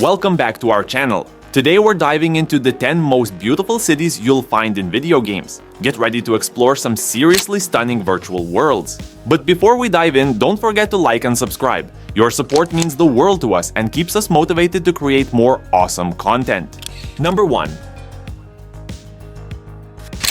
Welcome back to our channel. Today we're diving into the 10 most beautiful cities you'll find in video games. Get ready to explore some seriously stunning virtual worlds. But before we dive in, don't forget to like and subscribe. Your support means the world to us and keeps us motivated to create more awesome content. Number 1.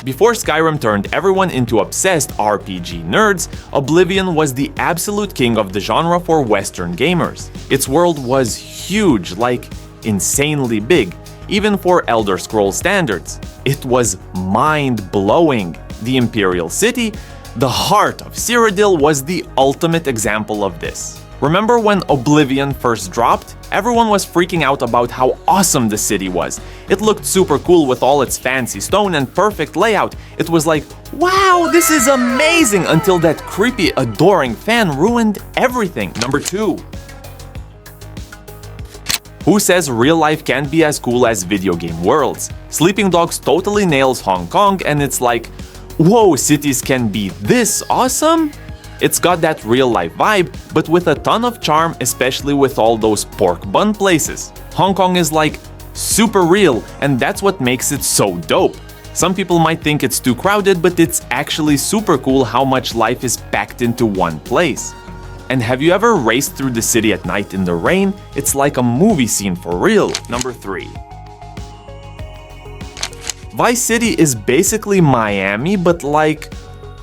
Before Skyrim turned everyone into obsessed RPG nerds, Oblivion was the absolute king of the genre for Western gamers. Its world was huge, like insanely big, even for Elder Scrolls standards. It was mind-blowing. The Imperial City, the heart of Cyrodiil, was the ultimate example of this. Remember when Oblivion first dropped? Everyone was freaking out about how awesome the city was. It looked super cool with all its fancy stone and perfect layout. It was like, wow, this is amazing, until that creepy, adoring fan ruined everything. Number 2. Who says real life can't be as cool as video game worlds? Sleeping Dogs totally nails Hong Kong, and it's like, whoa, cities can be this awesome? It's got that real-life vibe, but with a ton of charm, especially with all those pork bun places. Hong Kong is like super real, and that's what makes it so dope. Some people might think it's too crowded, but it's actually super cool how much life is packed into one place. And have you ever raced through the city at night in the rain? It's like a movie scene for real. Number 3. Vice City is basically Miami, but like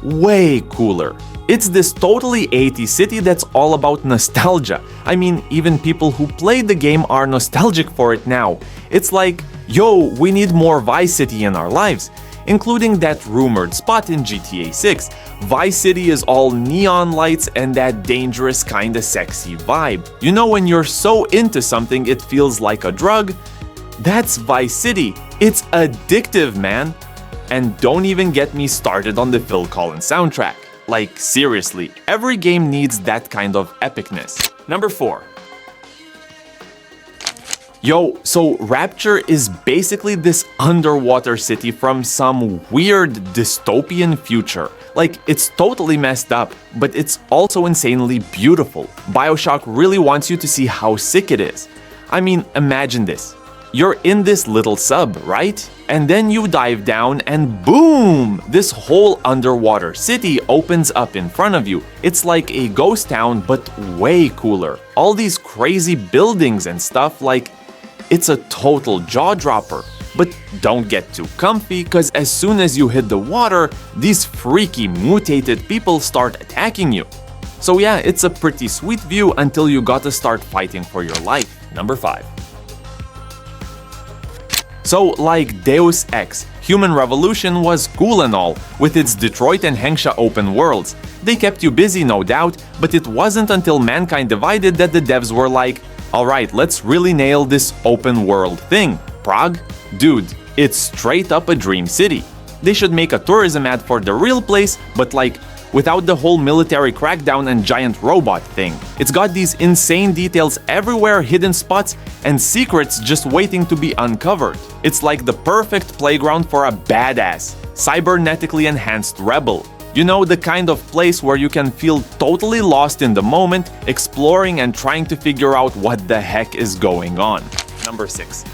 way cooler. It's this totally 80s city that's all about nostalgia. I mean, even people who played the game are nostalgic for it now. It's like, yo, we need more Vice City in our lives. Including that rumored spot in GTA 6. Vice City is all neon lights and that dangerous kinda sexy vibe. You know when you're so into something it feels like a drug? That's Vice City. It's addictive, man. And don't even get me started on the Phil Collins soundtrack. Like, seriously, every game needs that kind of epicness. Number 4. Yo, so Rapture is basically this underwater city from some weird dystopian future. Like, it's totally messed up, but it's also insanely beautiful. BioShock really wants you to see how sick it is. I mean, imagine this. You're in this little sub, right? And then you dive down and boom! This whole underwater city opens up in front of you. It's like a ghost town, but way cooler. All these crazy buildings and stuff, like, it's a total jaw-dropper. But don't get too comfy, cause as soon as you hit the water, these freaky mutated people start attacking you. So yeah, it's a pretty sweet view until you gotta start fighting for your life. Number 5. So, like Deus Ex, Human Revolution was cool and all, with its Detroit and Hengsha open worlds. They kept you busy, no doubt, but it wasn't until Mankind Divided that the devs were like, alright, let's really nail this open world thing. Prague? Dude, it's straight up a dream city. They should make a tourism ad for the real place, but like, without the whole military crackdown and giant robot thing. It's got these insane details everywhere, hidden spots, and secrets just waiting to be uncovered. It's like the perfect playground for a badass, cybernetically enhanced rebel. You know, the kind of place where you can feel totally lost in the moment, exploring and trying to figure out what the heck is going on. Number 6.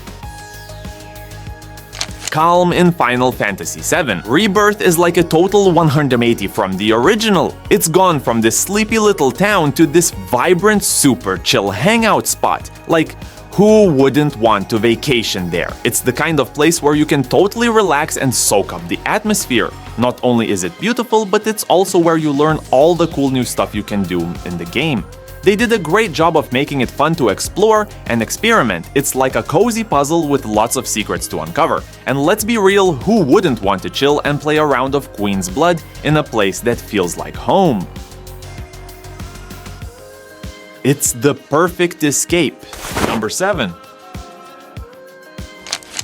Calm in Final Fantasy VII. Rebirth is like a total 180 from the original. It's gone from this sleepy little town to this vibrant, super chill hangout spot. Like, who wouldn't want to vacation there? It's the kind of place where you can totally relax and soak up the atmosphere. Not only is it beautiful, but it's also where you learn all the cool new stuff you can do in the game. They did a great job of making it fun to explore and experiment. It's like a cozy puzzle with lots of secrets to uncover. And let's be real, who wouldn't want to chill and play a round of Queen's Blood in a place that feels like home? It's the perfect escape. Number 7.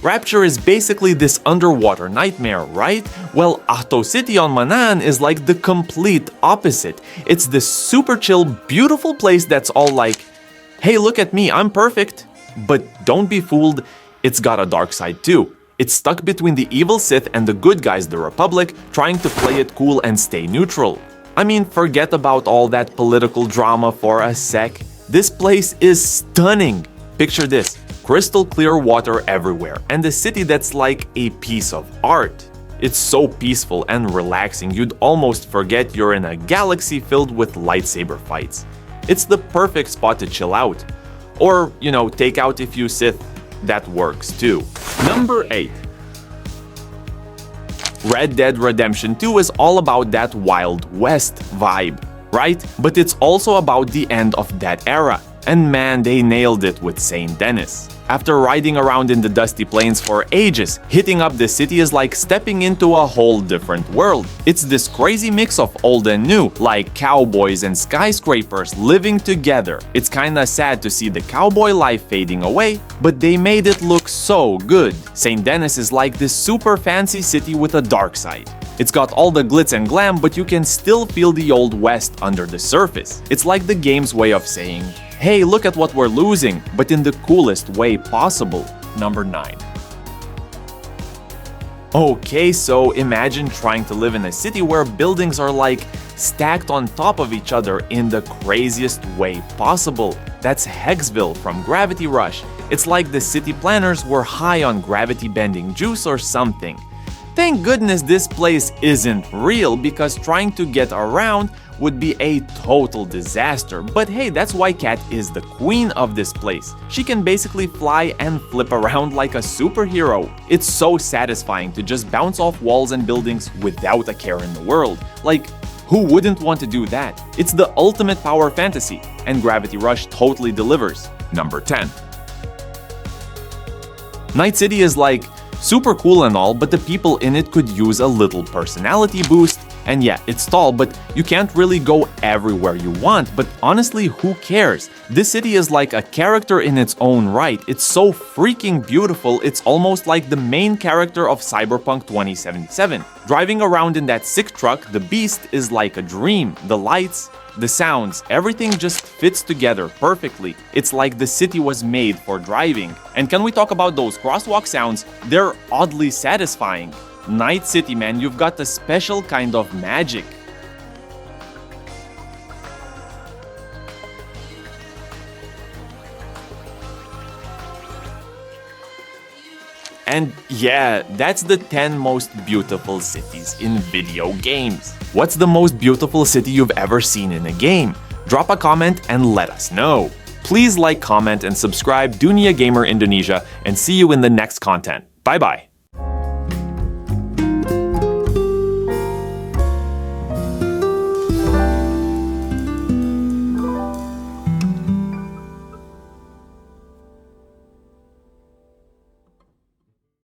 Rapture is basically this underwater nightmare, right? Well, Ahto City on Manaan is like the complete opposite. It's this super chill, beautiful place that's all like, hey, look at me, I'm perfect. But don't be fooled, it's got a dark side too. It's stuck between the evil Sith and the good guys, the Republic, trying to play it cool and stay neutral. I mean, forget about all that political drama for a sec. This place is stunning. Picture this. crystal clear water everywhere, and a city that's like a piece of art. It's so peaceful and relaxing you'd almost forget you're in a galaxy filled with lightsaber fights. It's the perfect spot to chill out. Or, take out a few Sith. That works too. Number 8. Red Dead Redemption 2 is all about that Wild West vibe, right? But it's also about the end of that era. And man, they nailed it with St. Denis. After riding around in the dusty plains for ages, hitting up the city is like stepping into a whole different world. It's this crazy mix of old and new, like cowboys and skyscrapers living together. It's kinda sad to see the cowboy life fading away, but they made it look so good. St. Denis is like this super fancy city with a dark side. It's got all the glitz and glam, but you can still feel the old west under the surface. It's like the game's way of saying, hey, look at what we're losing, but in the coolest way possible. Number 9. Okay, so imagine trying to live in a city where buildings are like stacked on top of each other in the craziest way possible. That's Hexville from Gravity Rush. It's like the city planners were high on gravity bending juice or something. Thank goodness this place isn't real, because trying to get around would be a total disaster. But hey, that's why Cat is the queen of this place. She can basically fly and flip around like a superhero. It's so satisfying to just bounce off walls and buildings without a care in the world. Like, who wouldn't want to do that? It's the ultimate power fantasy, and Gravity Rush totally delivers. Number 10. Night City is like super cool and all, but the people in it could use a little personality boost. And yeah, it's tall, but you can't really go everywhere you want. But honestly, who cares? This city is like a character in its own right. It's so freaking beautiful, it's almost like the main character of Cyberpunk 2077. Driving around in that sick truck, the beast is like a dream. The lights, the sounds, everything just fits together perfectly. It's like the city was made for driving. And can we talk about those crosswalk sounds? They're oddly satisfying. Night City, man, you've got a special kind of magic. And yeah, that's the 10 most beautiful cities in video games. What's the most beautiful city you've ever seen in a game? Drop a comment and let us know. Please like, comment, and subscribe Dunia Gamer Indonesia, and see you in the next content. Bye bye.